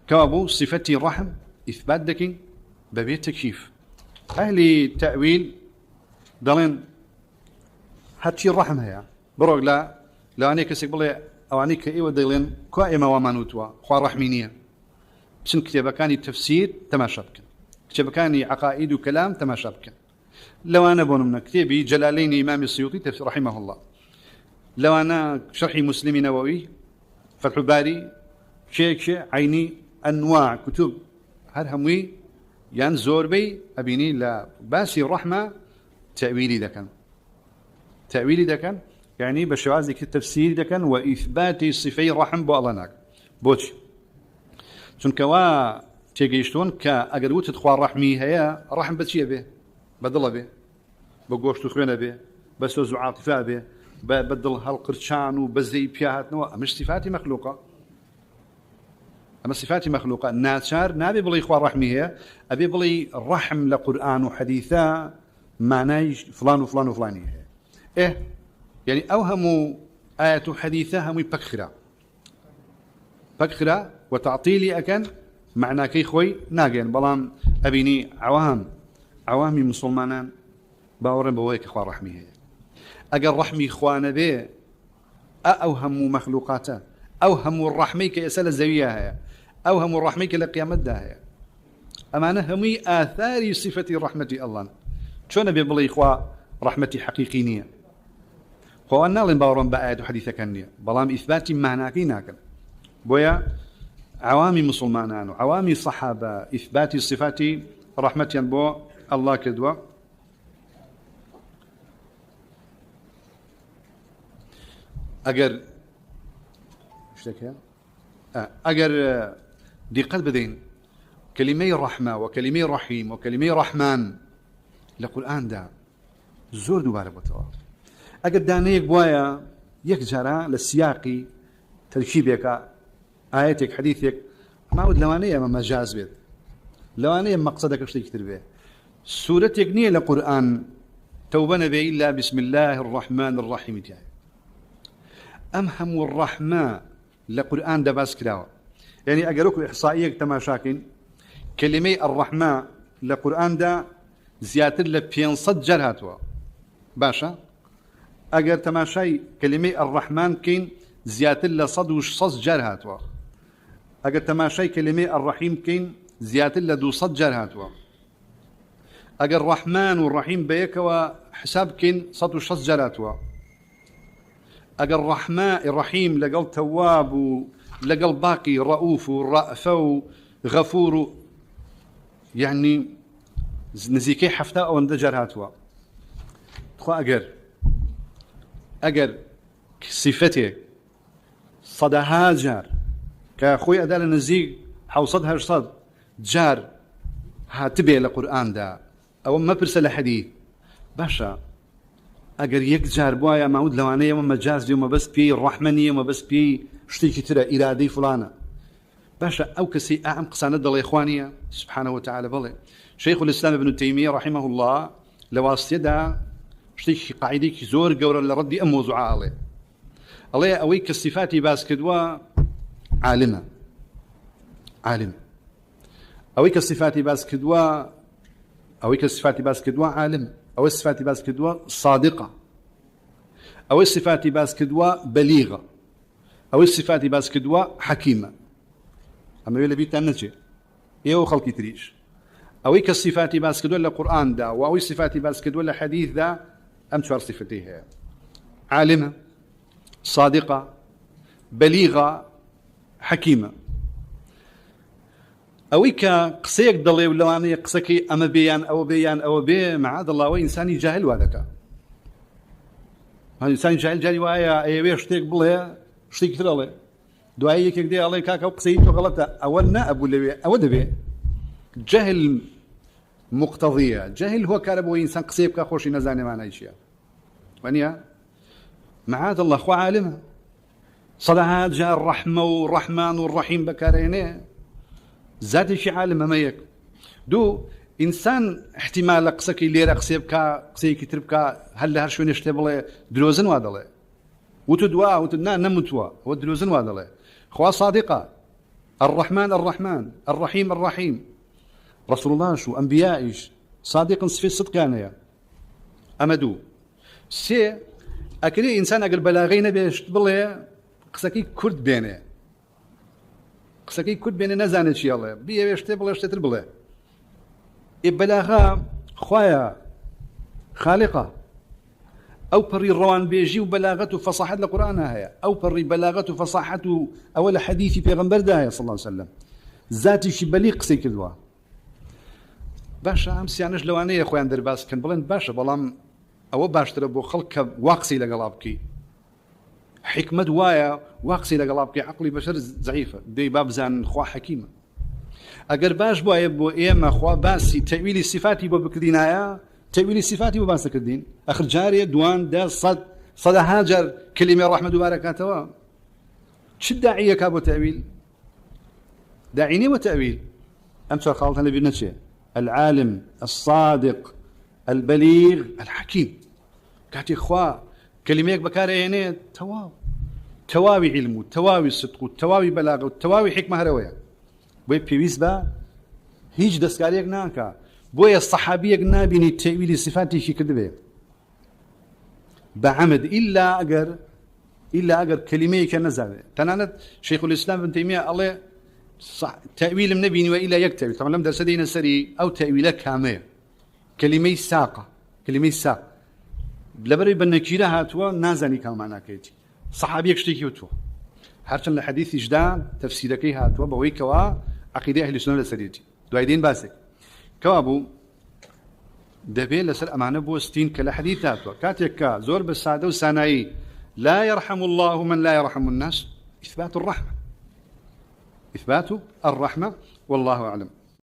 كابو صفتي الرحم إثبات دكين ببيت تكشيف أهل تأويل دلين هاتشي الرحم هيا بروق لا أنا كسيك بلي أو أنا كإيوة دلين قائمة ومانوتوا خوار رحمينية بسن كتابة كاني تفسير تماشبك كتابة كاني عقائد وكلام تماشبك لو أنا بون من كتابي جلالين إمام السيوطي رحمه الله لو أنا شرحي مسلم نووي فتح الباري شيء عيني أنواع كتب هر هموي يعني زوربي أبيني لا باسي الرحمة تأويلي دكان يعني بشواز التفسير دكان وإثبات صفي الرحم بألناك بوتش چونكوا تيجيشتون كأجروت تخوار رحمي هي رحم بتشي به بدل به بقوش تخوينا به بس وزع عاطفة به بدل هالقرشان وبزي بياهات نوع مش صفاتي مخلوقة أما صفاتي مخلوقة ناتشار نبي بلي إخوان رحمي هي أبي بلي رحم لقرآن وحديثا معناه فلان وفلان وفلاني هي إيه يعني أوهم آية حديثة هم بكخرة وتعطيلي أكن معناه كي خوي ناقين بلام أبيني عوامي مسلمانان باورن بويك إخوان رحمي هي أجر رحمي إخوان به أوهم مخلوقاته أوهم الرحمي كيسال الزاوية هي أوهم الرحمي كالقيامة هي أمانة همي آثار صفة رحمة الله شون بيبلي إخوة رحمتي حقيقية هو أن نالين باورن بآيات حديثة كنية بلام إثبات معناكي ناكل بويا عوامي مسلمانان وعوامي صحابة إثبات صفات رحمة بو الله كدوا أجر أجر دقت بدين كلمي الرحمة وكلمي الرحيم وكلمي الرحمن لقرآن دا زور دوباره بتوا أجر دانيك بوايا يكجرا للسياقي تركيبك آياتك حديثك ما ود لوانية ما مجاز بيت لوانية مقصدك اشتي كتير به سورتك نية لقرآن توبنا به إلا بسم الله الرحمن الرحيم تاعي أمهم الرحمة لقرآن دباس كلاوة يعني أجروك إحصائية تماشاكين كلمة الرحمة لقرآن دا زيادة لبينصد جرهاتوا باشا أجر تماشاي كلمة الرحمن كين زيادة لصد وصص جرهاتوا أجر تماشاي كلمة الرحيم كين زيادة لدو صد جرهاتوا أجر الرحمن والرحيم بيك وحساب كين صد وصص جرهاتوا أجر الرحيم لقل تواب ولقل باقي رؤوف ورأف وغفور يعني نزيكي حفتاء أو اندجر هاتوا تخو أجر صفته صدها جار كأخوي أدال نزيق حوصدها صد جار هاتبه لقرآن دا أو ما برسل حديث باشا أجر يك جار بوايا معود لوانية وما مجاز وما بس بي الرحمنية وما بس بي شتيكي ترى إرادي فلانة باشا أو كسي أعم قصانة الله إخوانية سبحانه وتعالى بلي شيخ الإسلام ابن تيمية رحمه الله لواسطة دا شتيكي قاعديك زور قورا لردي أم وزعاء عليه الله أويك الصفاتي باس كدوا عالمة أويك الصفاتي باس كدوا عالم أو الصفات باس كدوا صادقة أو الصفات باس كدوا بليغة أو الصفات باس كدوا حكيمة أما يلا بيت النجي إيه خلقي تريش أو الصفات باس كدوا للقرآن دا أو الصفات باس كدوا للحديث دا أم شوار صفتها عالمة صادقة بليغة حكيمة أويك قصيك ضلي ولواني قصكي أما بيان أو بي معاذ الله وإنساني جاهل وهذاك هذا إنسان جاهل ويا أيوة شتيك بله شتيك ترى دعائي كده الله كاكا وقصيته غلطة أولنا أبو لبي أو دبي جهل مقتضية جهل هو كارب وإنسان قصيب كخوش نزاني معنا أشياء ونيا معاذ الله خو عالمه صلاة جاء الرحمة والرحمن والرحيم بكارينه ذات شي عالم ميك دو إنسان احتمال قصكي ليرة قصيبك قصيك تربك هل هرشو نشتبله دروزن وادله وتدوا وتدنا نمتوا ودروزن وادله خوا صادقة الرحمن الرحمن، الرحيم الرحيم. رسول الله شو أنبيائش صادق في الصدق أنا أمدو سي أكري إنسان أقل بلاغين بيش بلي قسكي كرد بينه قسكي كرد بينه نزانت شي الله بيه بيش تبلي اشتتر بلي إبلاغا خوايا خالقة أو بري الروان بيجي وبلاغته فصاحة القرآن هي أو بري بلاغته فصاحته أول حديث في غنبر داهية صلى الله عليه وسلم ذاتي شي بليق قسي كدوا باشا أمس يعني لواني يا أخوان درباس كان بلند باشا بلام أو باشتر بو خلق واقسي لقلابكي حكمة وايا واقسي لقلابكي عقلي بشر ضعيفة دي باب زان خوا حكيمة أجر باش بو يبو إيما خوا باسي تأويل الصفات بو بكدينايا تأويل الصفات بو باس كدين آخر جارية دوان دا صد هاجر كلمة رحمة وبركاته شد داعية كابو تأويل داعيني وتأويل أمثال خالطنا اللي بينتشي العالم الصادق البليغ الحكيم كاتي خوا كلميك بكار يعني تواوي علمه تواوي صدقه تواوي بلاغه تواوي حكمه هرويه بوي بيويس با هيج دسكاريك ناكا بوي الصحابيك نابيني تأويل صفاتي شي كذبه بعمد الا اجر كلميك نزل تنانت شيخ الاسلام ابن تيميه الله تأويل النبي وإلا يكتب طبعا لم درس دين السري أو تأويل كامل كلمة ساقة لبري بنكيرة هاتوا نازني كم معناه كيتي صحابي يكشتكي وتوا هرشن الحديث إجدان تفسيرك هاتوا بوي كوا عقيدة أهل السنة السريتي دوايدين باسك كوابو دبي لسر أمانة بوستين كلا حديث هاتوا كاتيكا زور بالسعادة والسانعي لا يرحم الله من لا يرحم الناس إثبات الرحمة والله أعلم.